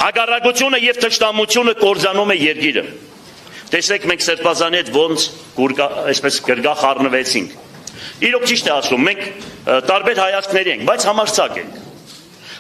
Հակառակությունը եւ թշնամությունը կործանում է երկիրը։ Տեսեք մենք Սրբազանի հետ ոնց այսպես գրգա խառնվեցինք։ Իրոք ճիշտ է ասում, մենք տարբեր հայացքների ենք, բայց համարձակ ենք։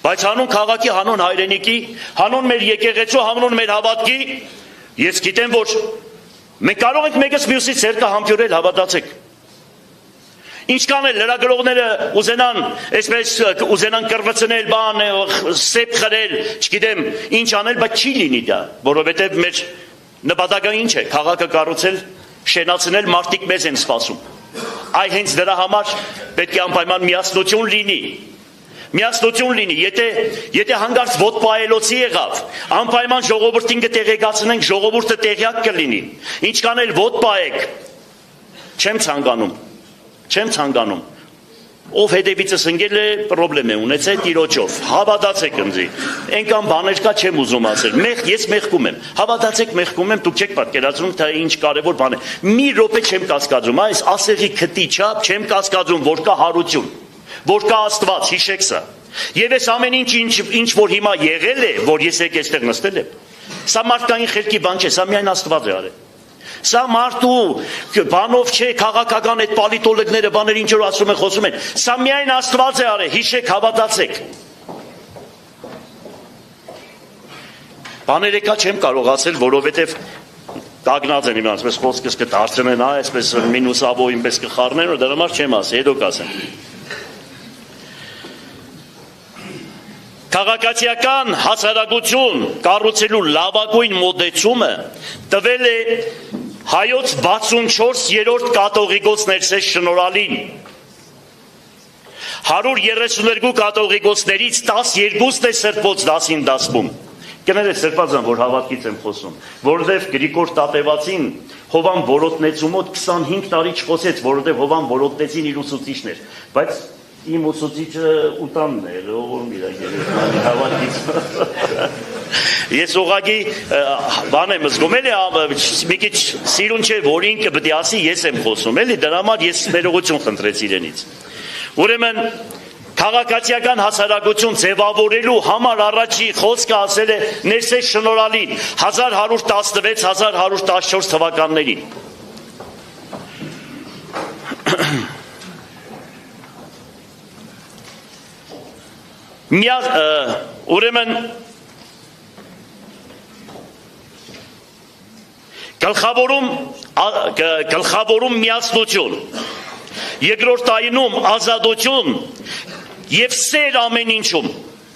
Բայց հանուն քաղաքի, հանուն հայրենիքի, հանուն մեր եկեղեցու, հանուն մեր հավատքի, ես գիտեմ, որ մենք կարող ենք մեկս մյուսից ցերկը համբյուրել, հավատացեք։ Ինչքան էլ լրագրողները ուզենան, այսպես ուզենան կրվցնել, բան, սեփ խրել, չգիտեմ, ինչ անել, բայց չի լինի դա, որովհետև մեր նպատակը ինչ է, քաղաքը կառուցել, շենացնել, մարդիկ մեզ են սպասում։ Այ հենց դրա համար պետք է անպայման միասնություն լինի։ Միասնություն լինի, եթե հանգարց ոտ պայելոցի եղավ, անպայման ժողովրդին կտեղեկացնենք, ժողովուրդը տեղյակ կլինի։ Ինչքան էլ ոտ պայեք, չեմ ցանկանում։ Ով հետևիցս ընկել է, պրոբլեմ է ունեցել տիրոջով, հավատացեք ինձի, այնքան բաներ կա չեմ ուզում ասել, ես մեղքում եմ, հավատացեք մեղքում եմ, դուք չեք պատկերացնում, թե ինչ կարևոր բան է, մի րոպե չեմ կասկածում, այս ասեղի քթի չափ չեմ կասկածում, որ կա հարություն, որ կա Աստված, հիշեք սա, եւ այս ամեն ինչ որ հիմա եղել է, որ ես եկել այստեղ նստել եմ, սա մարդկային խելքի բան չէ, սա միայն Աստված է արել։ Սա մարդու բանով չէ, քաղաքական այդ պոլիտոլոգները բաներ ինչ որ ասում են, խոսում են, սա միայն Աստված է արել, հիշեք, հավատացեք։ Բաներ եկա չեմ կարող ասել, որովհետև տագնած են իմանց, այսպես խոսքս կդարձնեն, այսպես մինուսավոր ինպես կխառնեն, դրա համար չեմ ասի, հետո կասեմ։ Քաղաքացիական հասարակություն կառուցելու լավագույն մոտեցումը տվել է հայոց 64-րդ կաթողիկոս Ներսես Շնորհալին։ 132 կաթողիկոսներից 12-ն է սրբոց դասին դասվում։ Կներեք Սրբազան, որ հավատքից եմ խոսում, որովհետև Գրիգոր Տատևացին Հովան Որոտնեցու մոտ 25 տարի չխոսեց, որովհետև Հովան Որոտնեցին իր ուսուցիչն էր, բայց իմ ուսուցիչը ուտանն էր, ողորմ իր երեխան հավատքից։ Ես ուղղակի բան եմ զգում, էլի մի քիչ սիրուն չէ, որ ինքը պետք է ասի, ես եմ խոսում, էլի դրա համար ես ներողություն խնդրեցի իրենից։ Ուրեմն քաղաքացիական հասարակություն ձևավորելու համար առաջի խոսքը ասել է Ներսես Շնորհալին 1116-1114 թվականներին։ Ուրեմն գլխավորում միասնություն, երկրորդ այնում ազատություն եւ սեր ամեն ինչում,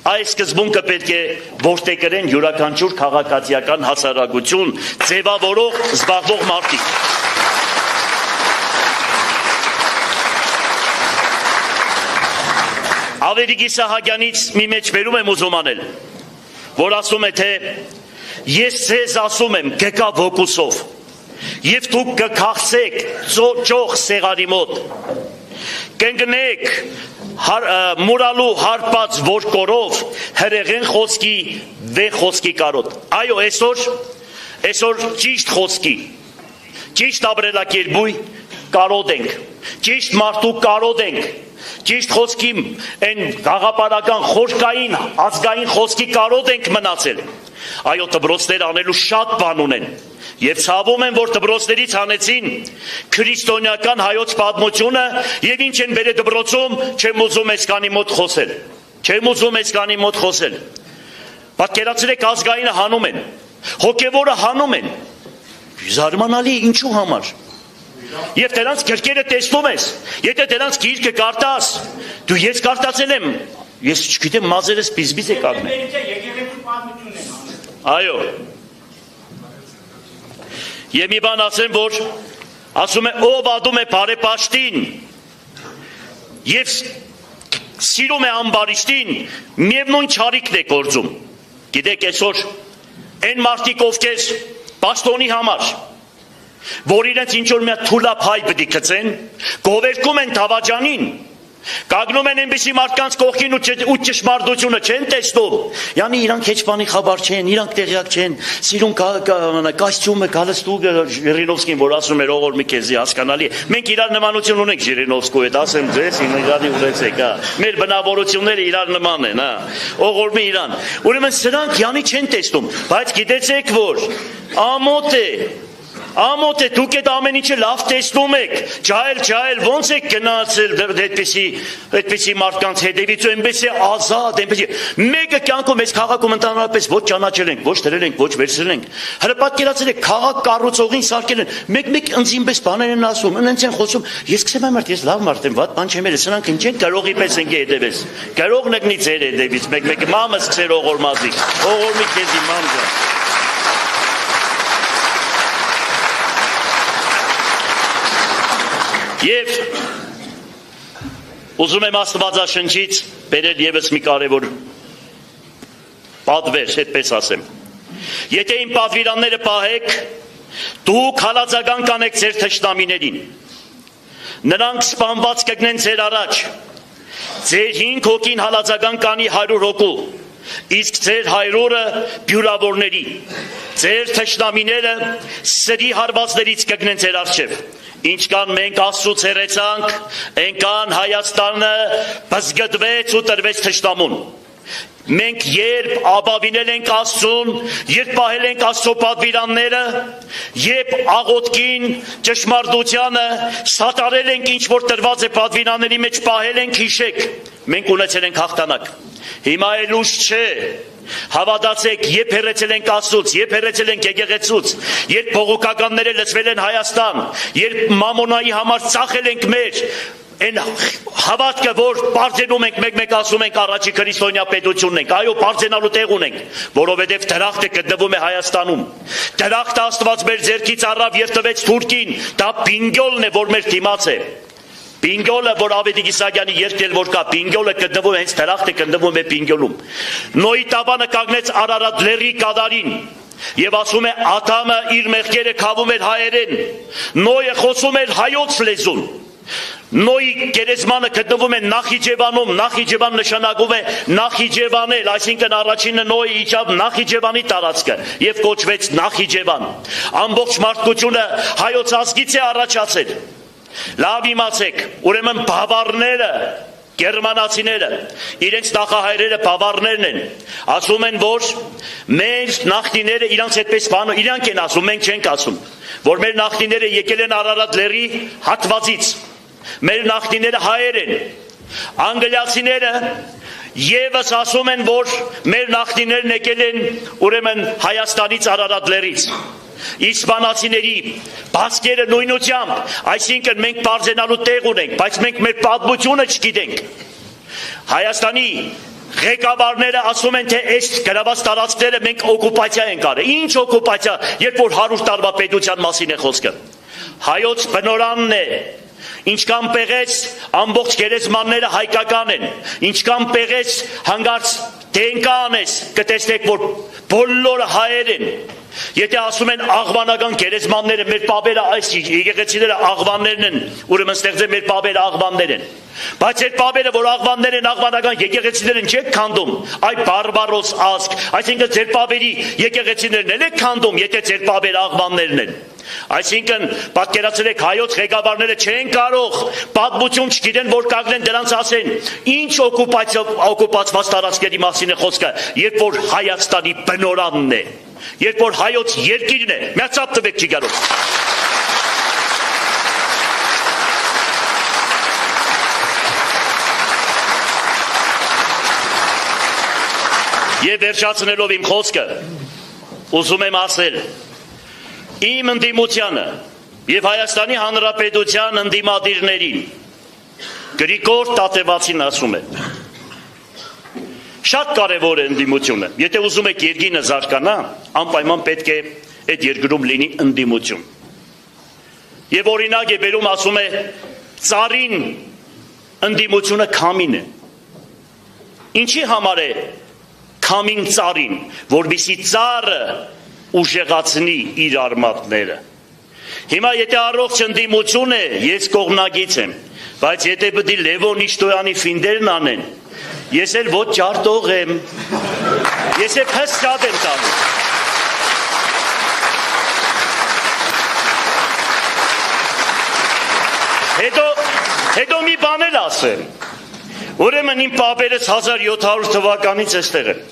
այս սկզբունքը պետք է որդեգրեն յուրաքանչյուր քաղաքացիական հասարակություն ձևավորող զբաղվող մարդիկ։ Ավերիգի Սահակյանից մի մեջբերում եմ ուզում անել, որ ասում է, թե ես ձեզ ասում եմ գկա ոգուսով եւ դուք կքախսեք ճոխ սեղանի մոտ, կընկնեք մուրալու հարպած որկորով հրեղեն խոսքի վե խոսքի կարոտ։ Այո, այսօր ճիշտ խոսքի, ճիշտ ապրելակերպի կարոտ ենք, ճիշտ մարդու կարոտ ենք, ճիշտ խոսքի այն գաղափարական խորքային ազգային խոսքի կարոտ ենք մնացել։ Այո, դպրոցներ անելու շատ բան ունեն եւ ցավում են, որ դպրոցներից հանեցին քրիստոնեական հայոց պատմությունը եւ ինչ են բերել դպրոցում, չեմ ուզում այսքանի մոտ խոսել։ Պատկերացրեք, ազգայինը հանում են, հոգեվորը հանում են։ Զարմանալի, ինչու համար։ Եվ դրանց գրքերը տեսնում ես, եթե դրանց գիրքը կարդաս, դու ես կարդացել եմ, ես չգիտեմ մազերս բիզբիզ է կանգնել։ Այո։ Եվ մի բան ասեմ, որ ասում է, ով ադում է բարեպաշտին եւ սիրում է ամբարիշտին, միևնույն չարիքն է գործում։ Գիտեք, այսօր այն մարդիկ, ովքեր պաշտոնի համար, որ իրենց ինչ-որ մի թուլափ հայ պիտի գցեն, գովերգում են Դավաճանին, Կանգնում են այնպիսի մարդկանց կողքին ու ճշմարտությունը չեն տեսնում։ Յանի իրանք հեչ բանի խաբար չեն, իրանք տեղյակ չեն։ Սիրուն կոստյումը, գալստուկը Ժիրինովսկին, որ ասում էր ողոր մի քեզի հասկանալի։ Մենք իրար նմանություն ունենք Ժիրինովսկու հետ, ասեմ ձեզ, իրանի ունեցեք, հա։ Մեր բնավորությունները իրար նման են, հա։ Ողոր մի իրան։ Ուրեմն սրանք յանի չեն տեսնում, բայց գիտեցեք որ ամոթ է, դուք այդ ամեն ինչը լավ տեսնում եք, ջահել, ոնց եք գնացել այդպիսի մարդկանց հետևից ու այնպես է ազատ, այնպես է, մեկը կյանքում այս քաղաքում ընդհանրապես ոչ ճանաչել ենք, ոչ դրել ենք, ոչ վերցրել ենք, հələ պատկերացրեք քաղաք կառուցողին սարքել են, մեկ ինձ ինպես բաներ են ասում, ընենց են խոսում, ես քսեմ եմ ես լավ մարդ եմ, վատ բան չեմ ել, սրանք ինչ են գրողի պես են հետևես, գրող նկնի ձեր հետևից, մեկ մամս քսեր ողորմազի, ողորմի քեզի մամզա Եվ ուզում եմ Աստվածաշնչից բերել ևս մի կարևոր պատվեր, այդպես ասեմ։ Եթե իմ պատվիրանները պահեք, դուք հալածական կանեք ձեր թշնամիներին։ Նրանք սպանված կգնեն ձեր առաջ։ Ձեր 5 հոգին հալածական կանի 100 հոգու, իսկ ձեր 100-ը բյուրավորների։ Ձեր թշնամիները սրի հարվածներից կգնեն ձեր առջև։ Ինչքան մենք Աստծուց հեռացանք, այնքան Հայաստանը բզգտվեց ու տրվեց թշնամուն։ Մենք երբ ապավինել ենք Աստծուն, երբ պահել ենք Աստծո պատվիրանները, երբ աղոթքին, ճշմարտությանը սատարել ենք ինչ որ տրված է պատվիրանների մեջ պահել ենք, հիշեք, մենք ունեցել ենք հաղթանակ։ Հիմա էլ ուշ չէ։ Հավատացեք, երբ հեռացել ենք Աստծուց, երբ հեռացել ենք եկեղեցուց, երբ բողոքականները լցվել են Հայաստան, երբ մամոնայի համար ծախել ենք մեր այն հավատքը, որ բարձենում ենք, մեկ ասում ենք առաջի քրիստոնյա պետությունն ենք, այո, բարձենալու տեղ ունենք, որովհետև դրախտը գտնվում է Հայաստանում։ Դրախտը Աստված մեր ձեռքից առավ եւ տվեց Թուրքին, դա Բինգոլն է, որ մեր դիմաց է։ Բինգոլը, որ Ավետիք Իսահակյանի երկել որ կա, Բինգոլը գտնվում է, հենց դրախտը գտնվում է Բինգոլում։ Նոյի տաբանը կանգնեց Արարատ լեռի կադարին եւ ասում է Ադամը իր մեղքերը քավում էր հայերեն, Նոյը խոսում էր հայոց լեզուն։ Նոյի գերեզմանը գտնվում է Նախիջևանում, Նախիջևան նշանակում է Նախիջևանել, այսինքն առաջինը Նոյը իջավ Նախիջևանի տարածքը եւ կոչվեց Նախիջևան։ Ամբողջ մարդկությունը հայոց ազգից է առաջացել։ Լավ իմացեք, ուրեմն բավարները, գերմանացիները, իրենց նախահայրերը բավարներն են, ասում են, որ մեր նախնիները իրանց այդպես բանը, իրանք են ասում, մենք չենք ասում, որ մեր նախնիները եկել են Արարատ լեռի հատվածից, մեր նախնիները հայեր են, անգլիացիները եւս ասում են, որ մեր նախնիներն եկել են ուրեմն Հայաստանից Արարատ լեռից։ Իսպանացիների բասկերը նույնությամբ, այսինքն մենք բարձենալու տեղ ունենք, բայց մենք մեր պատմությունը չգիտենք։ Հայաստանի ղեկավարները ասում են, թե այս գրաված տարածքները մենք օկուպացիա ենք արել։ Ինչ օկուպացիա, երբ որ 100 տարվա պետության մասին է խոսքը։ Հայոց բնորանն է։ Ինչքան պեղեց ամբողջ գերեզմանները հայկական են, ինչքան պեղեց հանգարց դենկան ես, կտեսնեք, որ բոլորը հայեր են։ Եթե ասում են աղվանական գերեզմանները, մեր պապերը այս եկեղեցիները աղվաններն են, ուրեմն ստեղծել մեր պապերը աղվաններ են։ Բայց այդ պապերը, որ աղվաններ են, աղվանական եկեղեցիներն չեք քանդում, այ բարբարոս ազգ, այսինքն ձեր պապերի եկեղեցիներն էլ եք քանդում, եթե ձեր պապերը աղվաններն են։ Այսինքն պատկերացրեք հայոց ղեկավարները չեն կարող պատմություն չգիտեն, որ կանգնեն դրանց ասեն, ինչ օկուպացված տարածքների մասին է խոսքը, երբ որ Հայաստանի բնորանն է, երբ որ հայոց երկիրն է, միացավ տվեք չի գալու։ Եվ վերջացնելով իմ խոսքը, ուզում եմ ասել, իմ ընդդիմությանը եւ Հայաստանի Հանրապետության ընդդիմադիրներին Գրիգոր Տատևացին ասում է. շատ կարևոր է ընդդիմությունը, եթե ուզում եք երկիրը զարգանա, անպայման պետք է այդ երկրում լինի ընդդիմություն։ Եվ օրինակ է բերում, ասում է, ծառին ընդդիմությունը քամին է։ Ինչի համար է քամին ծառին, որպեսզի ծառը ուժեղացնի իր արմատները։ Հիմա եթե առողջ ընդդիմություն է, ես կողմնակից եմ, բայց եթե պետք է Լևոն Իշտոյանի ֆինդերն անեն, ես էլ ոչ ջարտող եմ, ես էլ հս շատ եմ տալու։ Հետո մի բան էլ ասեմ, ուրեմն իմ պապերս 1700 թվականից էստեղ են,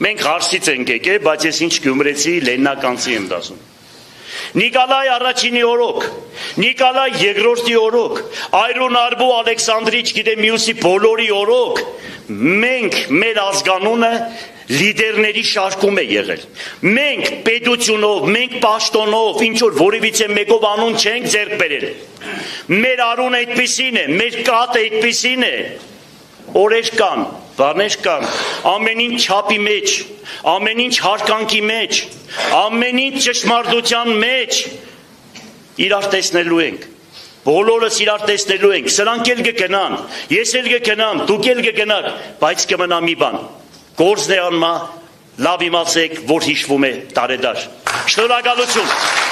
մենք Խարսից ենք եկել, բայց ես ինչ գյումրեցի լեննականցի եմ դասում։ Նիկոլայ առաջինի օրոք, Նիկոլայ երկրորդի օրոք, Այրոն Արբու Ալեքսանդրիչ գիտեմ մյուսի բոլորի օրոք, մենք մեր ազգանունը լիդերների շարքում է եղել։ Մենք պետությունով, մենք պաշտոնով, ինչ որ որևիցե մեկով անուն չենք ձեռք բերել։ Մեր արունը այդպիսին է, մեր կատը այդպիսին է։ Օրեր կան, բաներ կան, ամեն ինչ չափի մեջ, ամեն ինչ հարկանքի մեջ, ամեն ինչ ճշմարտության մեջ իրար տեսնելու ենք։ Բոլորս իրար տեսնելու ենք, սրանք էլ կգնան, ես էլ կգնամ, դուք էլ կգնաք, բայց կմնա մի բան։ Գործն է անմա, լավ իմացեք, որ հիշվում է տարեդար։ Շնորհակալություն։